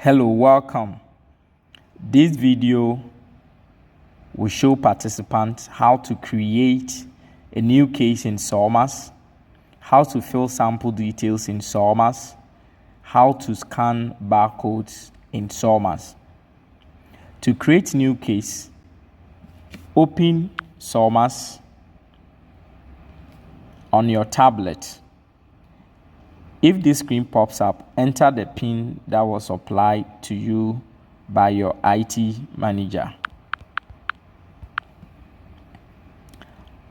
Hello, welcome. This video will show participants how to create a new case in Sormas, how to fill sample details in Sormas, how to scan barcodes in Sormas. To create new case, open Sormas on your tablet. If this screen pops up, enter the PIN that was supplied to you by your IT manager.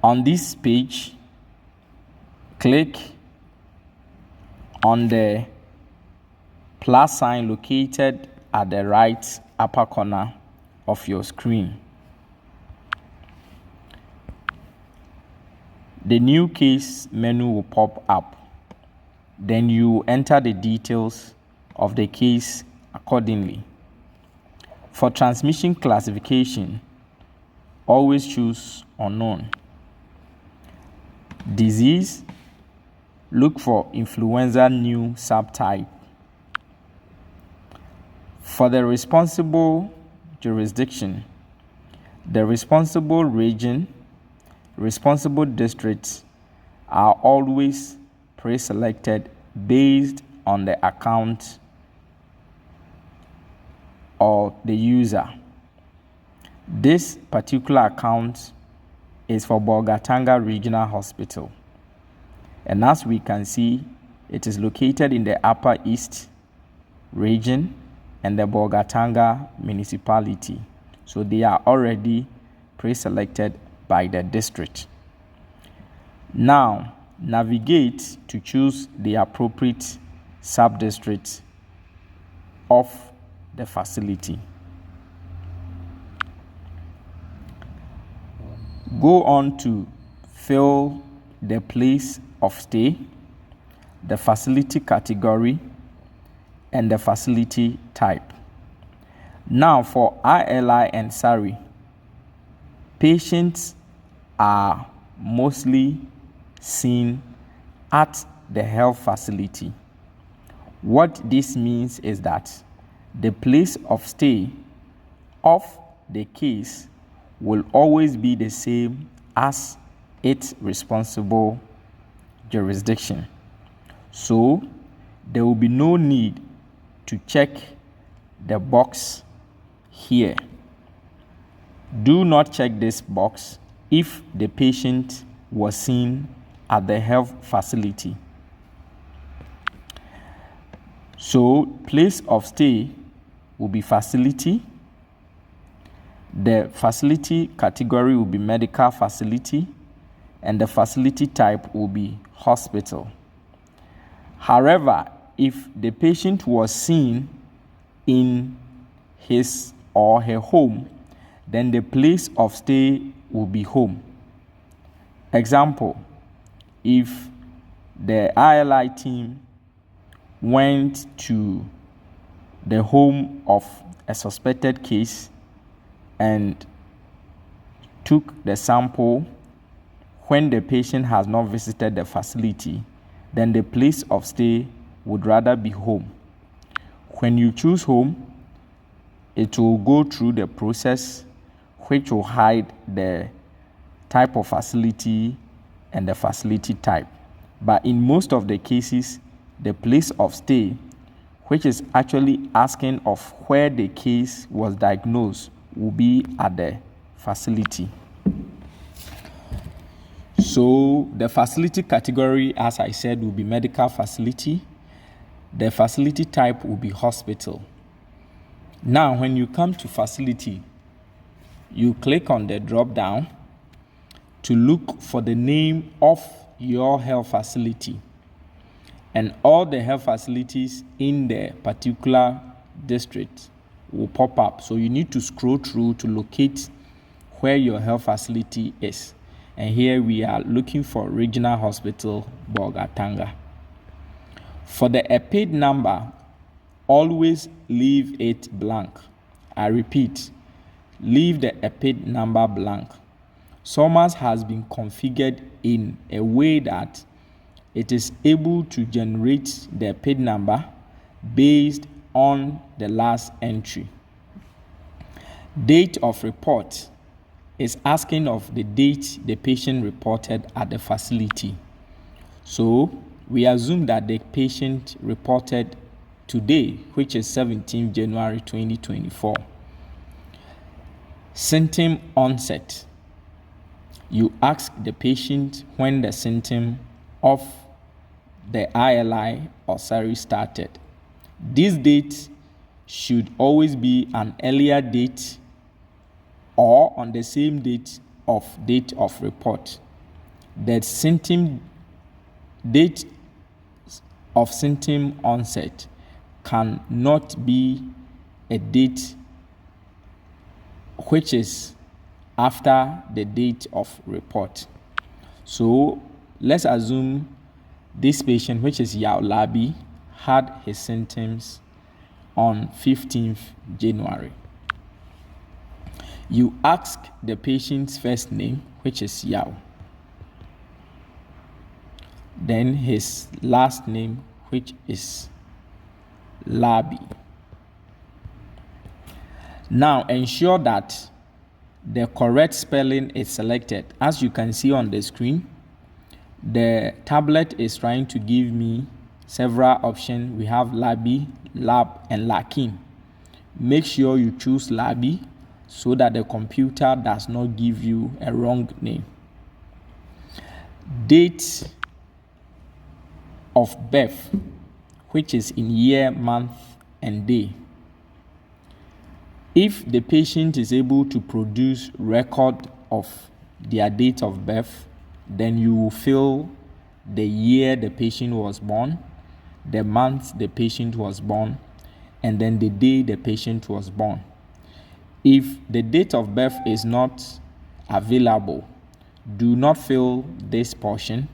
On this page, click on the plus sign located at the right upper corner of your screen. The new case menu will pop up. Then you enter the details of the case accordingly. For transmission classification, always choose unknown. Disease, look for influenza new subtype. For the responsible jurisdiction, the responsible region, responsible districts are always pre-selected based on the account or the user. This particular account is for Bolgatanga Regional Hospital, and as we can see, it is located in the Upper East region and the Bolgatanga municipality, so they are already pre-selected by the district. Now navigate to choose the appropriate sub-district of the facility. Go on to fill the place of stay, the facility category, and the facility type. Now for ILI and SARI, patients are mostly seen at the health facility. What this means is that the place of stay of the case will always be the same as its responsible jurisdiction. So there will be no need to check the box here. Do not check this box if the patient was seen at the health facility. So place of stay will be facility. The facility category will be medical facility, and the facility type will be hospital. However, if the patient was seen in his or her home, then the place of stay will be home. Example, if the ILI team went to the home of a suspected case and took the sample when the patient has not visited the facility, then the place of stay would rather be home. When you choose home, it will go through the process which will hide the type of facility and the facility type. But in most of the cases, the place of stay, which is actually asking of where the case was diagnosed, will be at the facility. So the facility category, as I said, will be medical facility. The facility type will be hospital. Now, when you come to facility, you click on the drop down to look for the name of your health facility, and all the health facilities in the particular district will pop up. So you need to scroll through to locate where your health facility is. And here we are looking for Regional Hospital Bolgatanga. For the EPID number, always leave it blank. I repeat, leave the EPID number blank. Sormas has been configured in a way that it is able to generate the EPID number based on the last entry. Date of report is asking of the date the patient reported at the facility. So we assume that the patient reported today, which is 17 January 2024. Symptom onset. You ask the patient when the symptom of the ILI or SARI started. This date should always be an earlier date or on the same date of report. The symptom date of symptom onset cannot be a date which is after the date of report. So let's assume this patient, which is Yao Labi, had his symptoms on 15th January. You ask the patient's first name, which is Yao, then his last name, which is Labi. Now ensure that the correct spelling is selected. As you can see on the screen, the tablet is trying to give me several options. We have Labi, Lab, and Lakin. Make sure you choose Labi so that the computer does not give you a wrong name. Date of birth, which is in year, month, and day. If the patient is able to produce record of their date of birth, then you will fill the year the patient was born, the month the patient was born, and then the day the patient was born. If the date of birth is not available, do not fill this portion.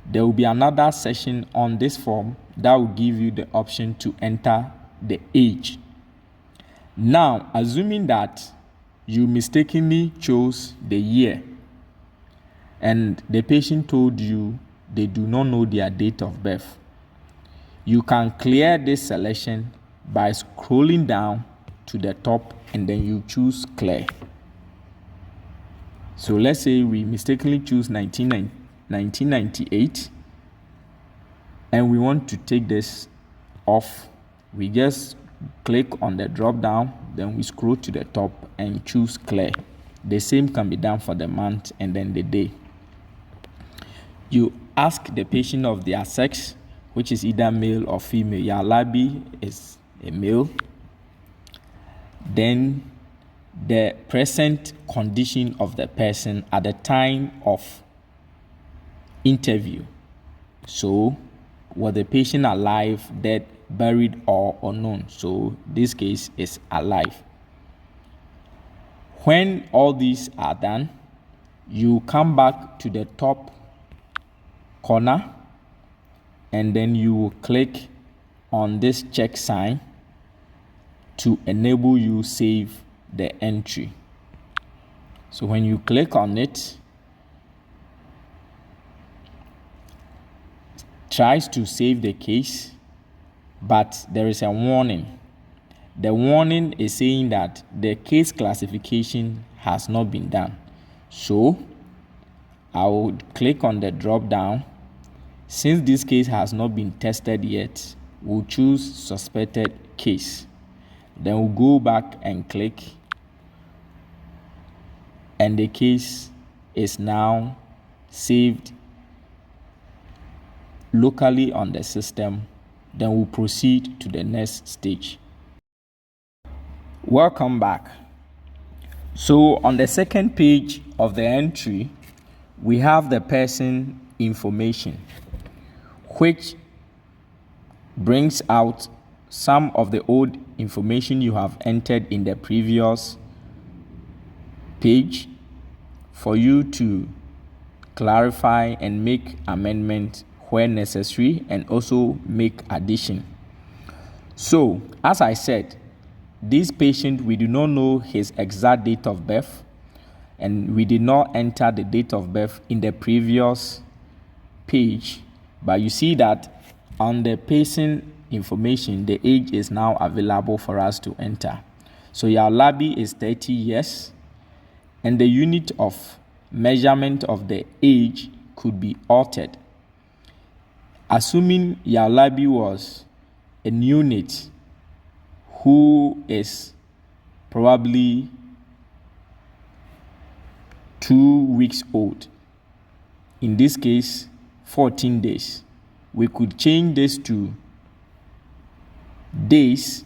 There will be another section on this form that will give you the option to enter the age. Now, assuming that you mistakenly chose the year and the patient told you they do not know their date of birth, you can clear this selection by scrolling down to the top and then you choose clear. So let's say we mistakenly choose 1998 and we want to take this off. We just click on the drop down, then we scroll to the top and choose clear. The same can be done for the month and then the day. You ask the patient of their sex, which is either male or female. Yalabi is a male. Then the present condition of the person at the time of interview. So was the patient alive, dead, buried, or unknown? So this case is alive. When all these are done, you come back to the top corner and then you will click on this check sign to enable you save the entry. So when you click on it, tries to save the case, but there is a warning. The warning is saying that the case classification has not been done. So I would click on the drop down. Since this case has not been tested yet, we'll choose suspected case. Then we'll go back and click, and the case is now saved locally on the system. Then we'll proceed to the next stage. Welcome back. So on the second page of the entry, we have the person information, which brings out some of the old information you have entered in the previous page for you to clarify and make amendment where necessary, and also make addition. So as I said, this patient, we do not know his exact date of birth, and we did not enter the date of birth in the previous page, but you see that on the patient information, the age is now available for us to enter. So Yaulabi is 30 years, and the unit of measurement of the age could be altered. Assuming Yaulabi was a neonate who is probably 2 weeks old, in this case 14 days, we could change this to days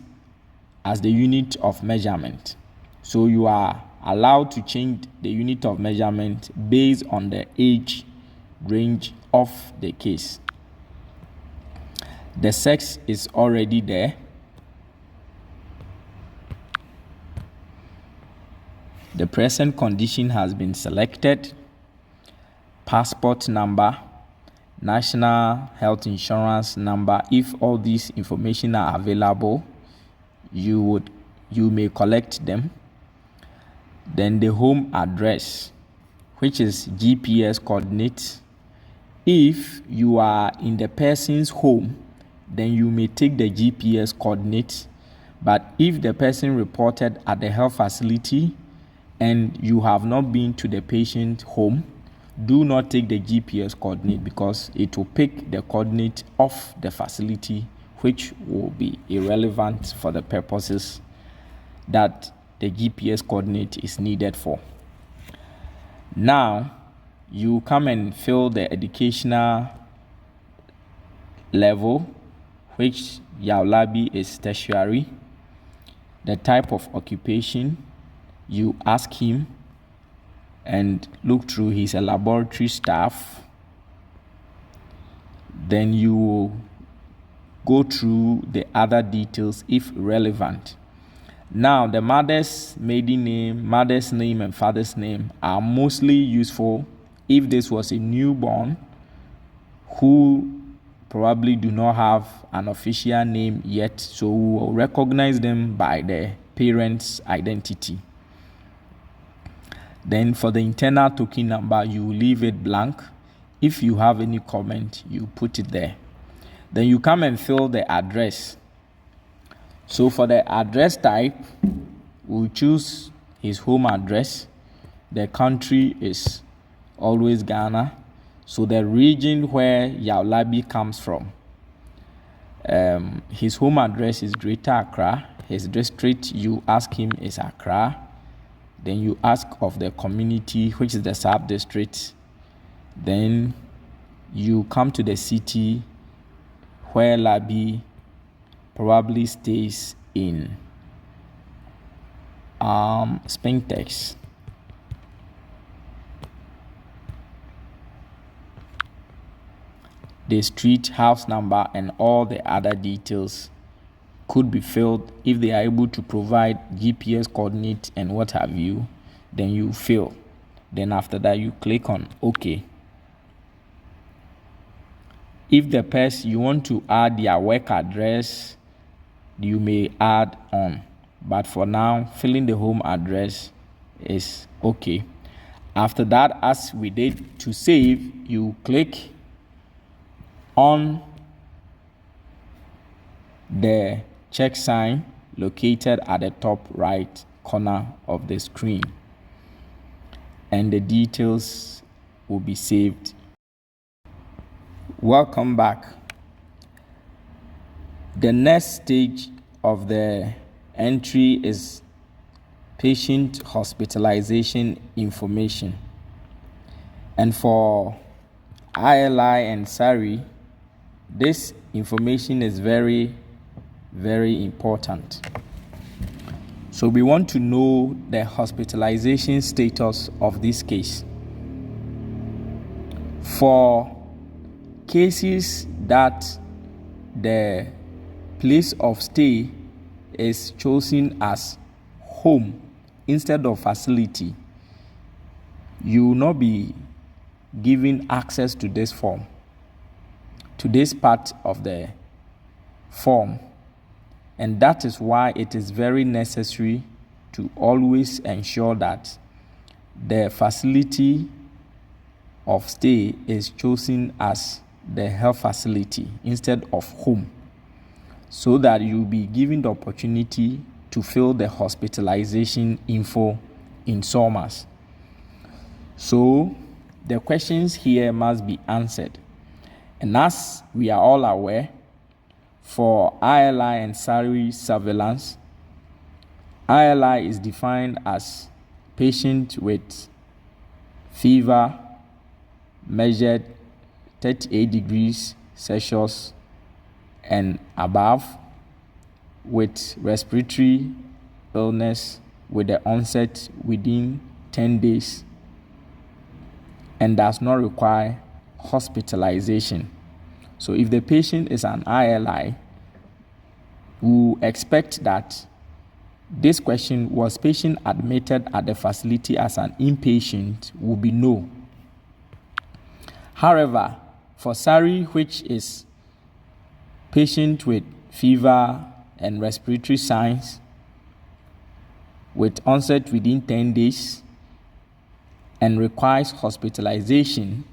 as the unit of measurement. So you are allowed to change the unit of measurement based on the age range of the case. The sex is already there. The present condition has been selected. Passport number, national health insurance number. If all these information are available, you may collect them. Then the home address, which is GPS coordinates. If you are in the person's home, then you may take the GPS coordinates. But if the person reported at the health facility and you have not been to the patient's home, do not take the GPS coordinate, because it will pick the coordinate of the facility, which will be irrelevant for the purposes that the GPS coordinate is needed for. Now, you come and fill the educational level, which Yaulabi is tertiary. The type of occupation, you ask him and look through, he's a laboratory staff. Then you will go through the other details if relevant. Now, the mother's maiden name, mother's name, and father's name are mostly useful if this was a newborn who probably do not have an official name yet, so we will recognize them by the parent's identity. Then for the internal token number, you leave it blank. If you have any comment, you put it there. Then you come and fill the address. So for the address type, we'll choose his home address. The country is always Ghana. So the region where Yaulabi comes from, his home address is Greater Accra. His district, you ask him, is Accra. Then you ask of the community, which is the sub-district. Then you come to the city where Labi probably stays in Spintex. The street, house number, and all the other details could be filled. If they are able to provide GPS coordinate and what have you, then you fill. Then after that, you click on OK. If the person you want to add their work address, you may add on. But for now, filling the home address is OK. After that, as we did to save, you click on the check sign located at the top right corner of the screen, and the details will be saved. Welcome back. The next stage of the entry is patient hospitalization information. And for ILI and SARI, this information is very, very important. So we want to know the hospitalization status of this case. For cases that the place of stay is chosen as home instead of facility, you will not be given access to this form, to this part of the form. And that is why it is very necessary to always ensure that the facility of stay is chosen as the health facility instead of home. so that you'll be given the opportunity to fill the hospitalization info in Sormas. So the questions here must be answered. And as we are all aware, for ILI and SARI surveillance, ILI is defined as patient with fever measured 38 degrees Celsius and above, with respiratory illness with the onset within 10 days and does not require hospitalization. So if the patient is an ILI, we expect that this question, was patient admitted at the facility as an inpatient, will be no. However, for SARI, which is patient with fever and respiratory signs with onset within 10 days and requires hospitalization,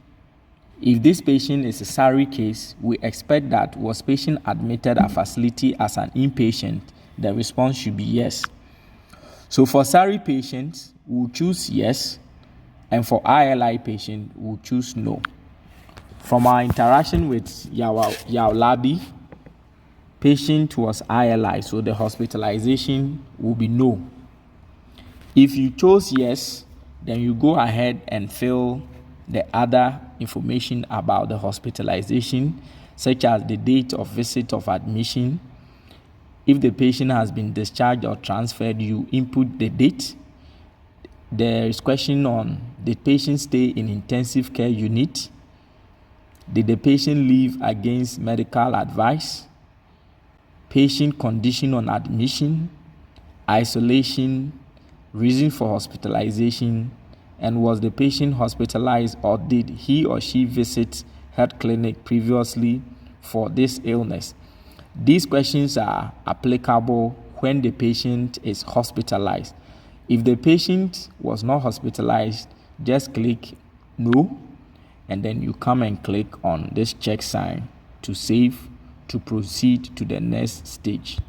if this patient is a SARI case, we expect that was patient admitted at facility as an inpatient, the response should be yes. So for SARI patients, we'll choose yes, and for ILI patient, we'll choose no. From our interaction with Yao Labi, patient was ILI, so the hospitalization will be no. If you chose yes, then you go ahead and fill the other information about the hospitalization, such as the date of visit of admission. If the patient has been discharged or transferred, you input the date. There is question on the patient stay in intensive care unit. Did the patient leave against medical advice? Patient condition on admission, isolation, reason for hospitalization, and was the patient hospitalized or did he or she visit health clinic previously for this illness? These questions are applicable when the patient is hospitalized. If the patient was not hospitalized, just click no, and then you come and click on this check sign to save to proceed to the next stage.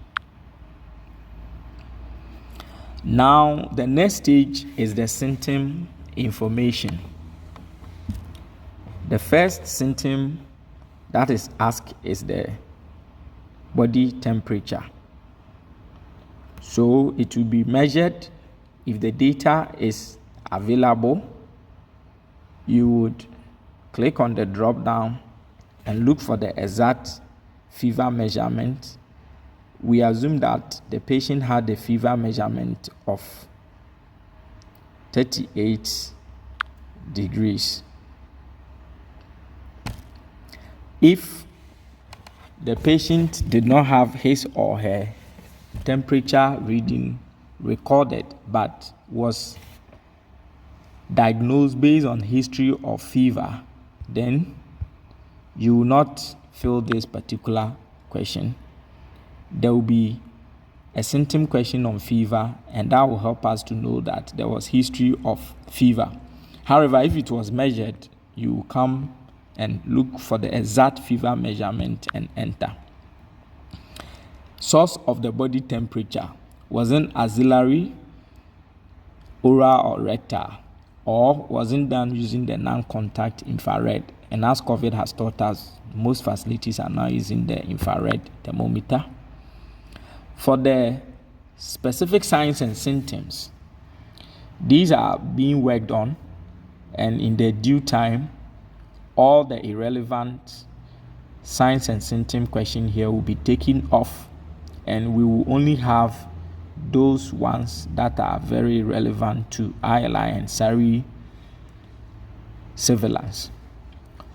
Now, the next stage is the symptom information. The first symptom that is asked is the body temperature. So it will be measured. If the data is available, you would click on the drop down and look for the exact fever measurement. We assume that the patient had a fever measurement of 38 degrees. If the patient did not have his or her temperature reading recorded but was diagnosed based on history of fever, then you will not fill this particular question. There will be a symptom question on fever, and that will help us to know that there was history of fever. However, if it was measured, you will come and look for the exact fever measurement and enter. Source of the body temperature wasn't axillary, oral, or rectal, or wasn't done using the non-contact infrared. And as COVID has taught us, most facilities are now using the infrared thermometer. For the specific signs and symptoms, these are being worked on, and in the due time, all the irrelevant signs and symptom question here will be taken off, and we will only have those ones that are very relevant to ILI and SARI surveillance.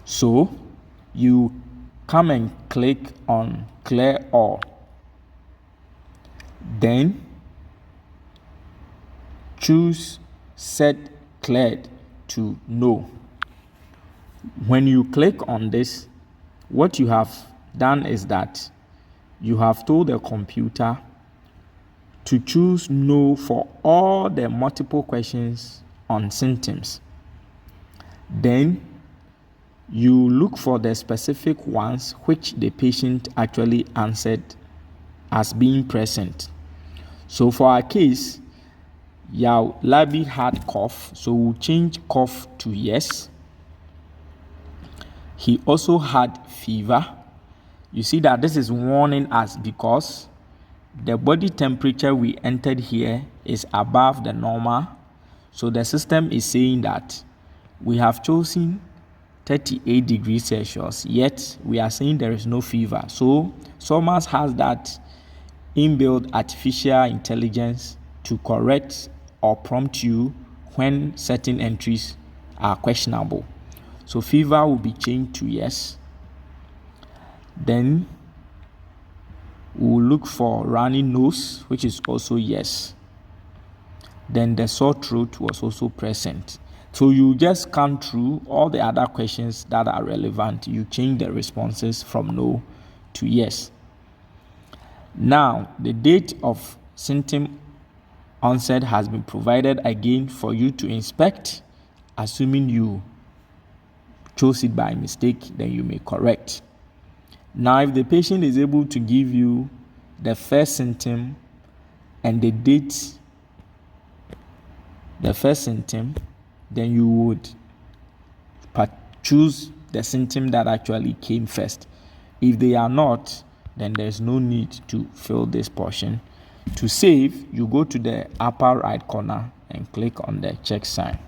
So you come and click on clear all. Then choose set cleared to no. When you click on this, what you have done is that you have told the computer to choose no for all the multiple questions on symptoms. Then you look for the specific ones which the patient actually answered as being present. So for our case, Labi had cough, so we'll change cough to yes. He also had fever. You see that this is warning us because the body temperature we entered here is above the normal. So the system is saying that we have chosen 38 degrees Celsius, yet we are saying there is no fever. So Sormas has that inbuilt artificial intelligence to correct or prompt you when certain entries are questionable. So fever will be changed to yes. Then we'll look for runny nose, which is also yes. Then the sore throat was also present. So you just scan through all the other questions that are relevant. You change the responses from no to yes. Now, the date of symptom onset has been provided again for you to inspect. Assuming you chose it by mistake, then you may correct. Now, if the patient is able to give you the first symptom and the date, the first symptom, then you would choose the symptom that actually came first. If they are not, then there's no need to fill this portion. To save, you go to the upper right corner and click on the check sign.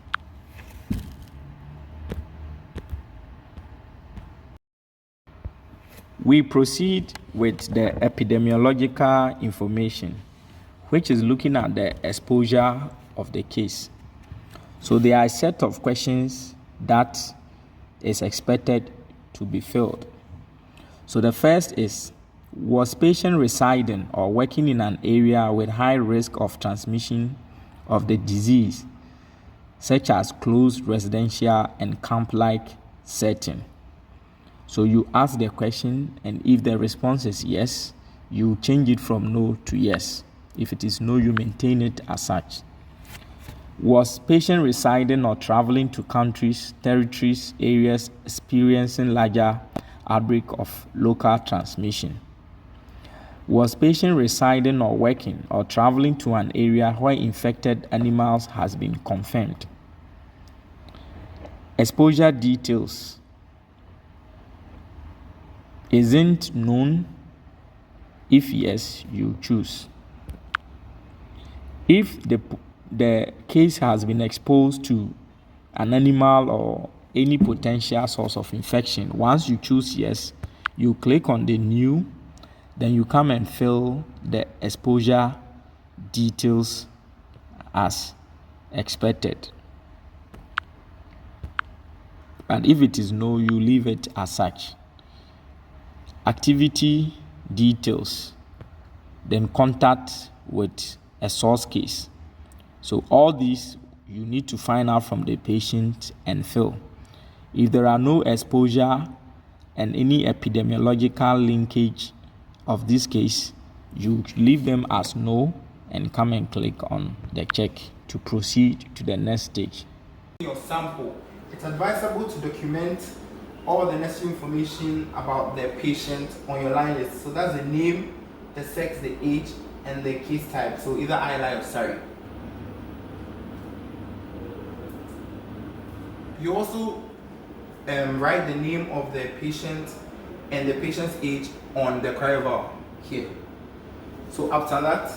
We proceed with the epidemiological information, which is looking at the exposure of the case. So there are a set of questions that is expected to be filled. So the first is, was patient residing or working in an area with high risk of transmission of the disease, such as closed residential and camp-like setting? So you ask the question, and if the response is yes, you change it from no to yes. If it is no, you maintain it as such. Was patient residing or traveling to countries, territories, areas experiencing larger outbreak of local transmission? Was patient residing or working or traveling to an area where infected animals has been confirmed? Exposure details isn't known. If yes, you choose. If the case has been exposed to an animal or any potential source of infection, once you choose yes, you click on the new, then you come and fill the exposure details as expected. And if it is no, you leave it as such. Activity details, then contact with a source case. So all these you need to find out from the patient and fill. If there are no exposure and any epidemiological linkage of this case, you leave them as no and come and click on the check to proceed to the next stage. Your sample, it's advisable to document all the necessary information about the patient on your line list. So that's the name, the sex, the age, and the case type. So either ILI or SARI. You also write the name of the patient and the patient's age on the cryoval here. So after that,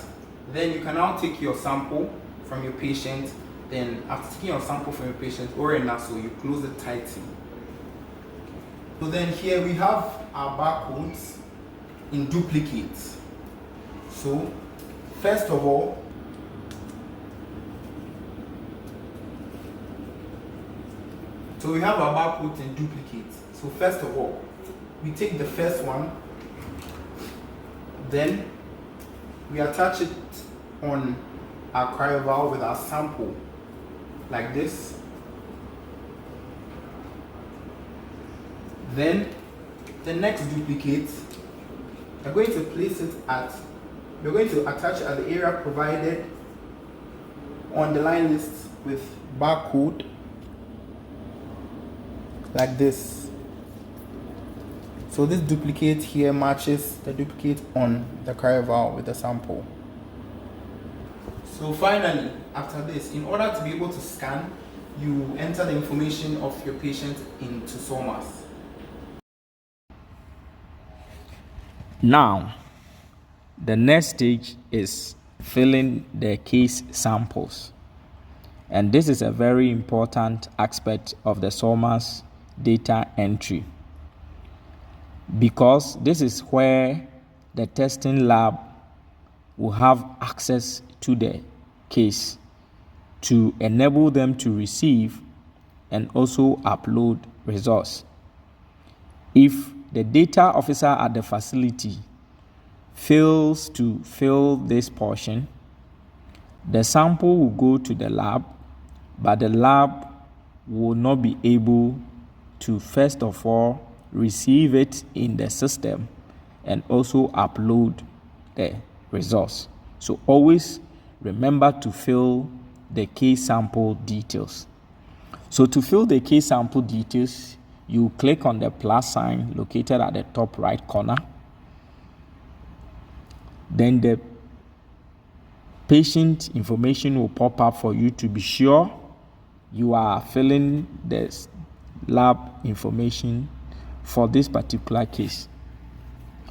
then you can now take your sample from your patient. Then after taking your sample from your patient or a nasal, you close it tightly. So then here we have our barcodes in duplicate. So first of all, we have our barcodes in duplicate. So first of all, we take the first one, then we attach it on our cryoval with our sample, like this. Then the next duplicate, we're going to place it we're going to attach at the area provided on the line list with barcode, like this. So this duplicate here matches the duplicate on the cryoval with the sample. So finally, after this, in order to be able to scan, you enter the information of your patient into Sormas. Now, the next stage is filling the case samples. And this is a very important aspect of the Sormas data entry, because this is where the testing lab will have access to the case to enable them to receive and also upload results. If the data officer at the facility fails to fill this portion, the sample will go to the lab, but the lab will not be able to, first of all, receive it in the system and also upload the results. So always remember to fill the case sample details. So to fill the case sample details, you click on the plus sign located at the top right corner. Then the patient information will pop up for you to be sure you are filling the lab information for this particular case.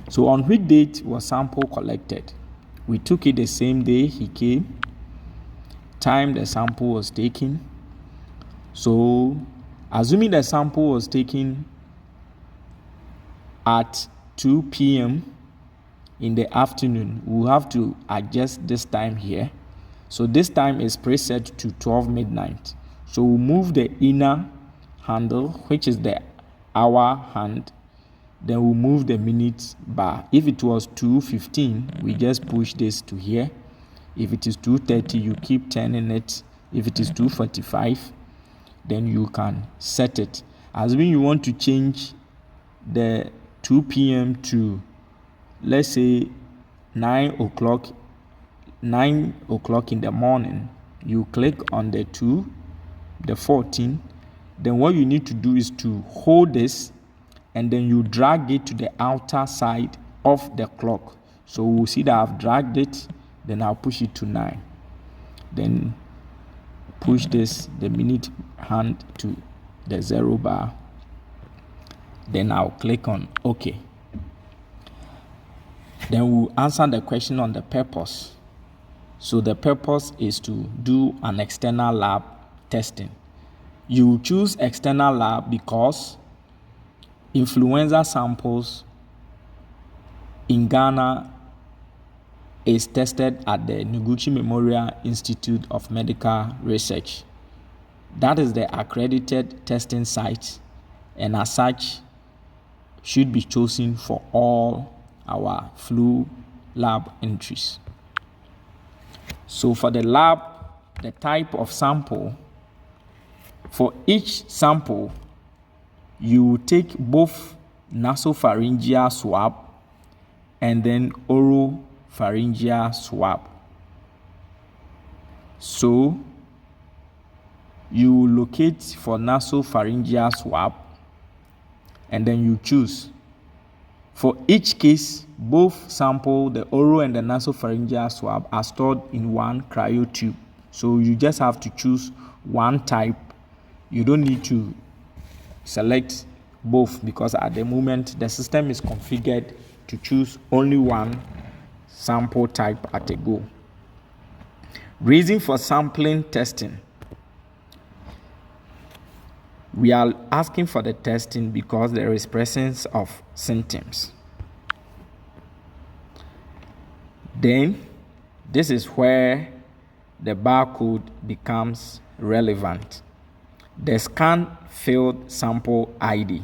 So on which date was sample collected? We took it the same day he came, time the sample was taken. So assuming the sample was taken at 2 p.m. in the afternoon, we'll have to adjust this time here. So this time is preset to 12 midnight. So we'll move the inner handle, which is the hour hand. Then we'll move the minutes bar. If it was 2:15, we just push this to here. If it is 2:30, you keep turning it. If it is 2:45, then you can set it. Assuming you want to change the 2 p.m. to, let's say, 9 o'clock in the morning, you click on the 2, the 14. Then what you need to do is to hold this, and then you drag it to the outer side of the clock. So we'll see that I've dragged it, then I'll push it to 9. Then push this, the minute hand, to the 0 bar. Then I'll click on OK. Then we'll answer the question on the purpose. So the purpose is to do an external lab testing. You choose external lab because influenza samples in Ghana is tested at the Noguchi Memorial Institute of Medical Research. That is the accredited testing site, and as such should be chosen for all our flu lab entries. So for the lab, the type of sample, for each sample, you take both nasopharyngeal swab and then oropharyngeal swab. So you locate for nasopharyngeal swab and then you choose. For each case, both sample, the oral and the nasopharyngeal swab, are stored in one cryo tube. So you just have to choose one type. You don't need to select both, because at the moment the system is configured to choose only one sample type at a go. Reason for sampling testing. We are asking for the testing because there is presence of symptoms. Then this is where the barcode becomes relevant. The scan field sample ID.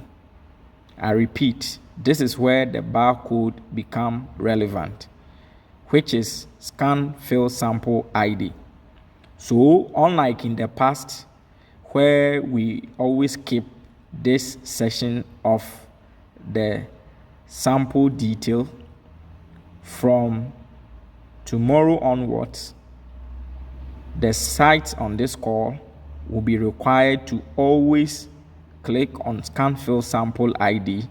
I repeat, this is where the barcode becomes relevant, which is scan field sample ID. So unlike in the past, where we always keep this section of the sample detail, from tomorrow onwards, the sites on this call will be required to always click on scan field sample ID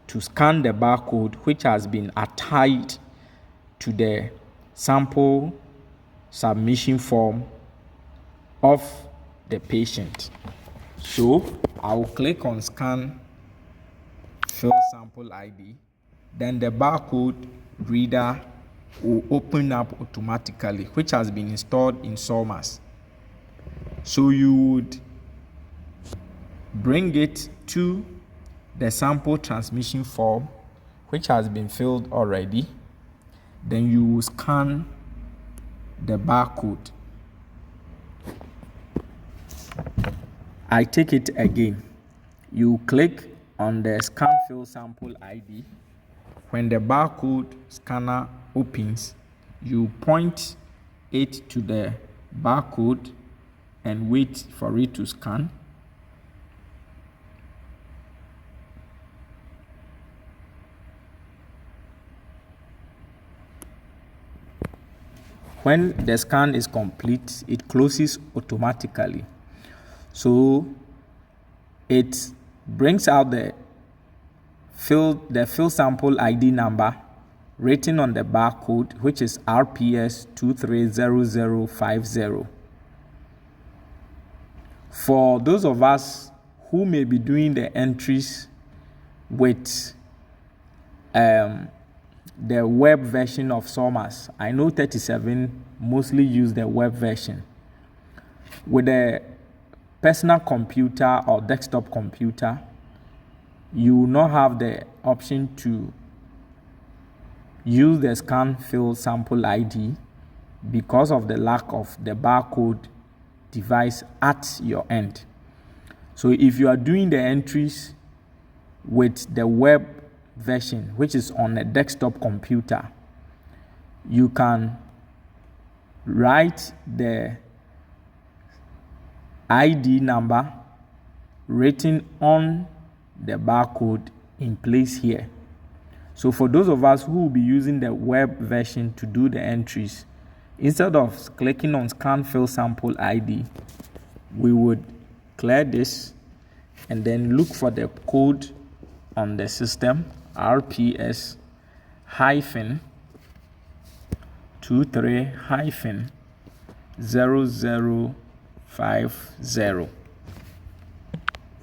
to scan the barcode which has been attached to the sample submission form of the patient. So I will click on scan fill sample ID. Then the barcode reader will open up automatically, which has been installed in Sormas. So you would bring it to the sample transmission form, which has been filled already. Then you will scan the barcode. I take it again. You click on the scan fill sample ID. When the barcode scanner opens, you point it to the barcode and wait for it to scan. When the scan is complete, it closes automatically. So it brings out the fill sample ID number written on the barcode, which is RPS 230050. For those of us who may be doing the entries with the web version of Sormas, I know 37 mostly use the web version. With a personal computer or desktop computer, you will not have the option to use the scan fill sample ID because of the lack of the barcode device at your end. So if you are doing the entries with the web version, which is on a desktop computer, you can write the ID number written on the barcode in place here. So for those of us who will be using the web version to do the entries, instead of clicking on scan fill sample ID, we would clear this and then look for the code on the system, RPS hyphen 23 hyphen 0050.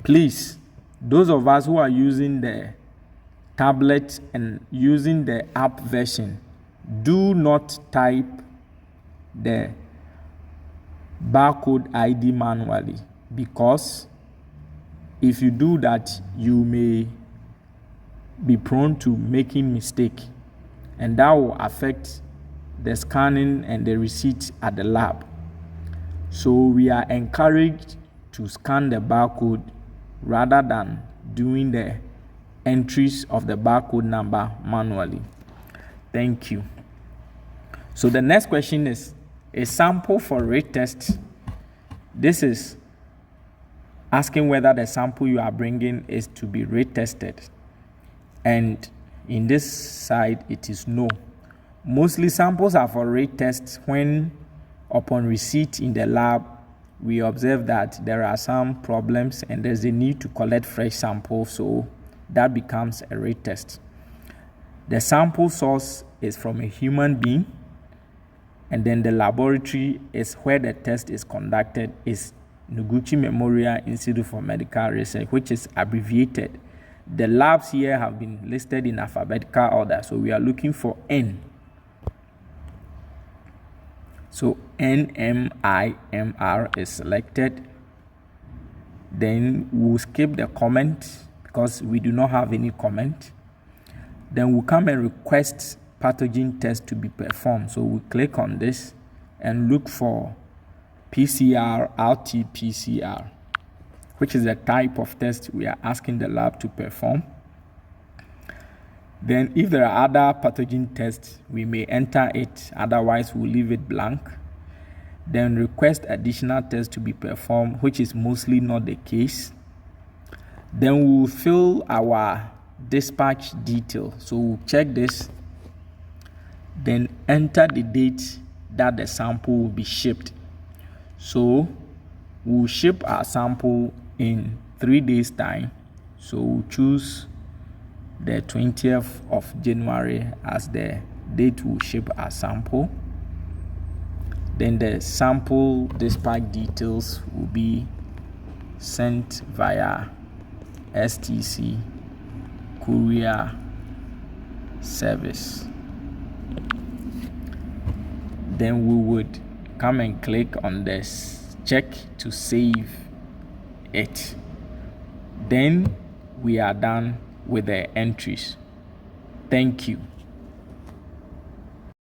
Please, those of us who are using the tablet and using the app version, do not type the barcode ID manually, because if you do that, you may be prone to making mistake, and that will affect the scanning and the receipt at the lab. So we are encouraged to scan the barcode rather than doing the entries of the barcode number manually. Thank you. So the next question is a sample for rate test. This is asking whether the sample you are bringing is to be rate tested. And in this side, it is no. Mostly samples are for rate tests when, upon receipt in the lab, we observe that there are some problems and there's a need to collect fresh samples, so that becomes a rate test. The sample source is from a human being, and then the laboratory is where the test is conducted is Noguchi Memorial Institute for Medical Research, which is abbreviated. The labs here have been listed in alphabetical order, so we are looking for N. So NMIMR is selected. Then we'll skip the comment because we do not have any comment. Then we'll come and request pathogen test to be performed. So we click on this and look for PCR, RT-PCR, which is the type of test we are asking the lab to perform. Then if there are other pathogen tests, we may enter it, otherwise we'll leave it blank. Then request additional tests to be performed, which is mostly not the case. Then we'll fill our dispatch detail. So we'll check this, then enter the date that the sample will be shipped. So we'll ship our sample in 3 days time. So we'll choose the 20th of January as the date we ship our sample. Then the sample dispatch details will be sent via STC courier service. Then we would come and click on this check to save it. Then we are done with the entries. Thank you.